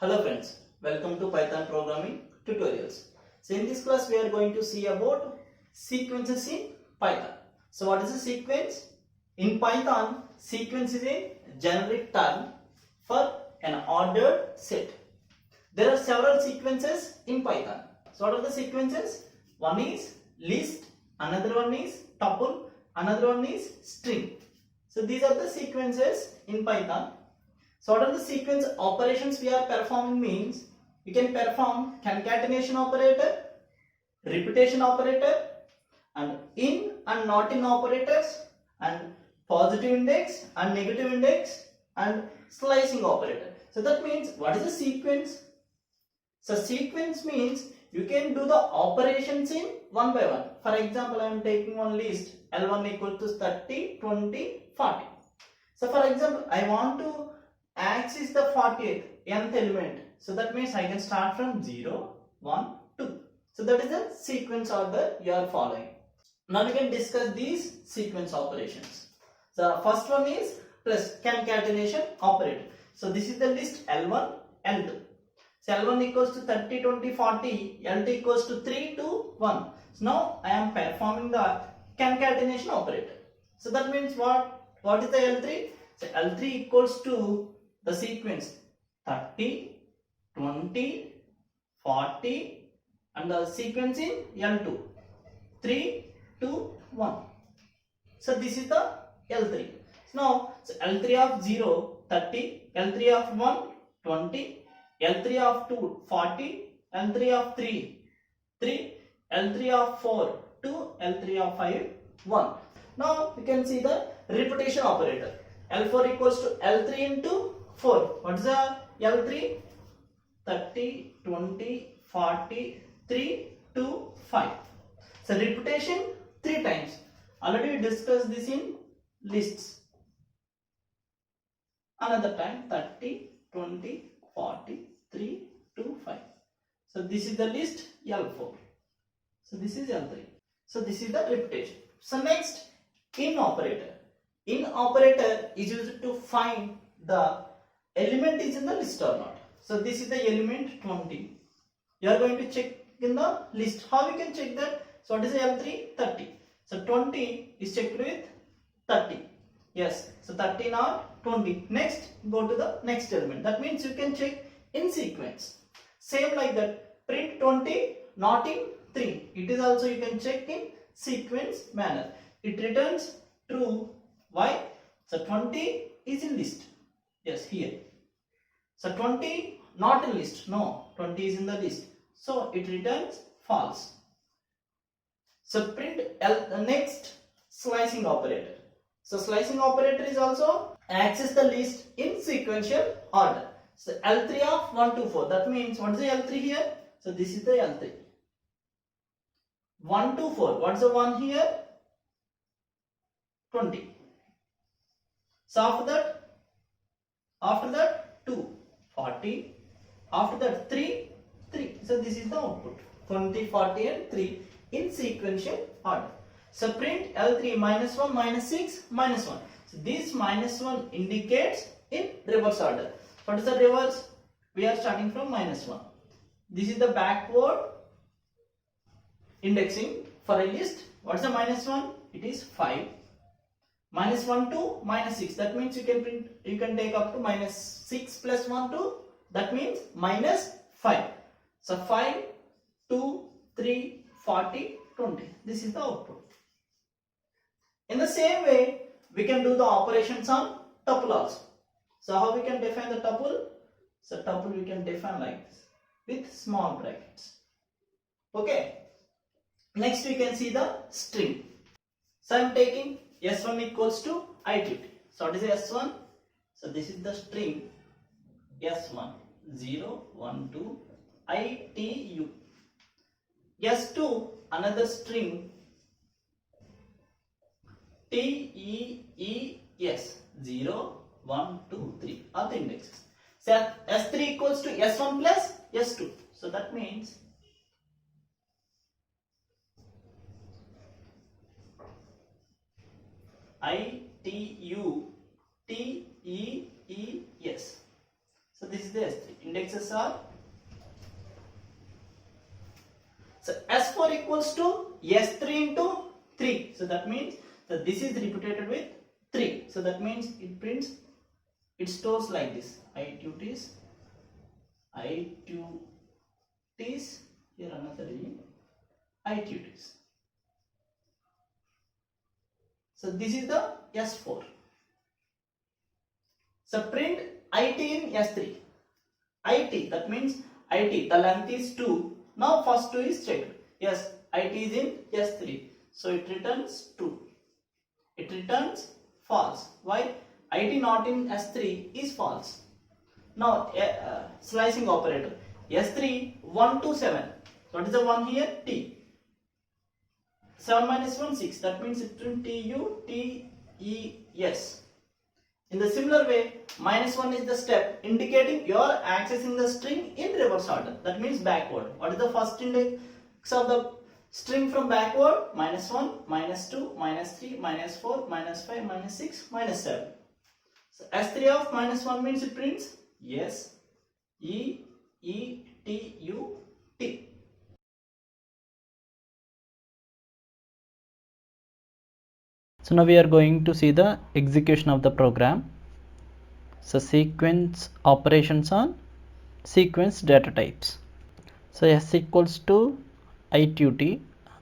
Hello friends, welcome to Python programming tutorials. So in this class we are going to see about sequences in Python. So what is a sequence? In Python, sequence is a generic term for an ordered set. There are several sequences in Python. So what are the sequences? One is list, another one is tuple, another one is string. So these are the sequences in Python. So what are the sequence operations we are performing means we can perform concatenation operator, repetition operator, and in and not in operators, and positive index and negative index, and slicing operator. So that means what is a sequence? So sequence means you can do the operations in one by one. For example, I am taking one list L1 equal to 30, 20, 40. So for example, I want to access the 40th nth element. So that means I can start from 0, 1, 2. So that is the sequence order you are following. Now we can discuss these sequence operations. So first one is plus concatenation operator. So this is the list L1, L2. So L1 equals to 30, 20, 40, L2 equals to 3, 2, 1. So now I am performing the concatenation operator. So that means what is the L3? So L3 equals to the sequence 30, 20, 40, and the sequence in L2 3, 2, 1. So this is the L3. So now L3 of 0, 30, L3 of 1, 20, L3 of 2, 40, L3 of 3, 3, L3 of 4, 2, L3 of 5, 1. Now we can see the repetition operator. L4 equals to L3 into 4. What is the L3? 30, 20, 40, 3, 2, 5. So repetition 3 times. Already we discussed this in lists. Another time 30, 20, 40, 3, 2, 5. So this is the list L4. So this is L3. So this is the repetition. So next, in operator. In operator is used to find the element is in the list or not. So this is the element 20. You are going to check in the list. How we can check that? So what is the L3? 30. So 20 is checked with 30. Yes. So 30 not 20. Next, go to the next element. That means you can check in sequence. Same like that. Print 20 not in 3. It is also you can check in sequence manner. It returns true. Why? So 20 is in list. Yes, here. So 20 not in list. No, 20 is in the list. So it returns false. So print the next slicing operator. So slicing operator is also access the list in sequential order. So L3 of 1 to 4. That means what is the L3 here? So this is the L3. 1 to 4. What is the 1 here? 20. So after that 2, 40, after that 3, 3. So this is the output 20, 40 and 3 in sequential order. So print L3 minus 1, minus 6, minus 1. So this minus 1 indicates in reverse order. What is the reverse? We are starting from minus 1. This is the backward indexing for a list. What is the minus 1? It is 5. Minus 1 to minus 6. That means you can take up to minus 6 plus 1 to, that means minus 5. So 5, 2, 3, 40, 20. This is the output. In the same way, we can do the operations on tuple also. So how we can define the tuple? So tuple we can define like this with small brackets. Okay. Next we can see the string. So I am taking S1 equals to ITUTEE. So what is S1? So this is the string S1 0, 1, 2 ITU. S2 another string TEES 0, 1, 2, 3 are the indexes. So S3 equals to S1 plus S2. So that means ITUTEES. So this is the S3. Indexes are, so S4 equals to S3 into 3. So that means that this is repeated with 3. So that means it prints, it stores like this. ITUTEES, here another E, ITUTEES. So this is the S4. So print IT in S3. IT, that means IT, the length is 2. Now first 2 is checked. Yes, IT is in S3. So it returns 2. It returns false. Why? IT not in S3 is false. Now slicing operator. S3 1 to 7. What is the 1 here? T. 7 minus 1 6. That means it print TUTEES. In the similar way, minus 1 is the step indicating you are accessing the string in reverse order. That means backward. What is the first index of the string from backward? Minus 1, minus 2, minus 3, minus 4, minus 5, minus 6, minus 7. So S3 of minus 1 means it prints yes, E, E, T, U, T. So now we are going to see the execution of the program. So sequence operations on sequence data types. So S equals to ITU,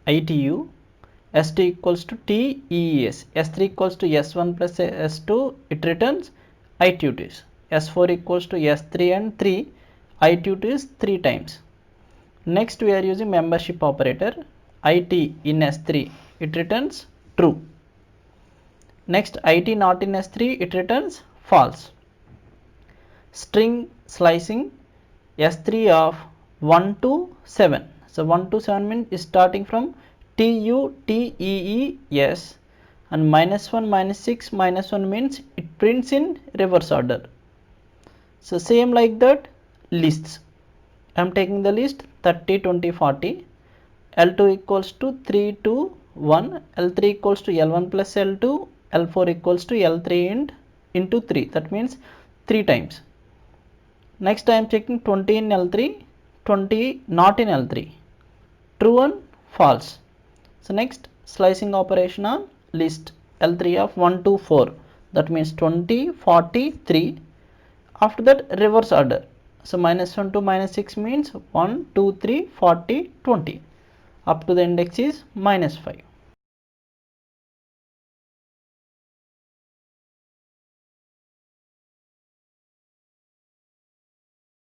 S2 equals to TEES, S3 equals to S1 plus S2, it returns ITUTEES, S4 equals to S3 and 3, ITUTEES 3 times. Next we are using membership operator, IT in S3, it returns true. Next IT not in S3, it returns false. String slicing S3 of 1 to 7. So 1 to 7 means starting from TUTEES and minus 1 minus 6 minus 1 means it prints in reverse order. So same like that lists. I am taking the list 30, 20, 40. L2 equals to 3 to 1. L3 equals to L1 plus L2. L4 equals to L3 into 3. That means 3 times. Next I am checking 20 in L3, 20 not in L3. True and false. So next slicing operation on list L3 of 1 to 4. That means 20, 40, 3. After that reverse order. So minus 1 to minus 6 means 1, 2, 3, 40, 20. Up to the index is minus 5.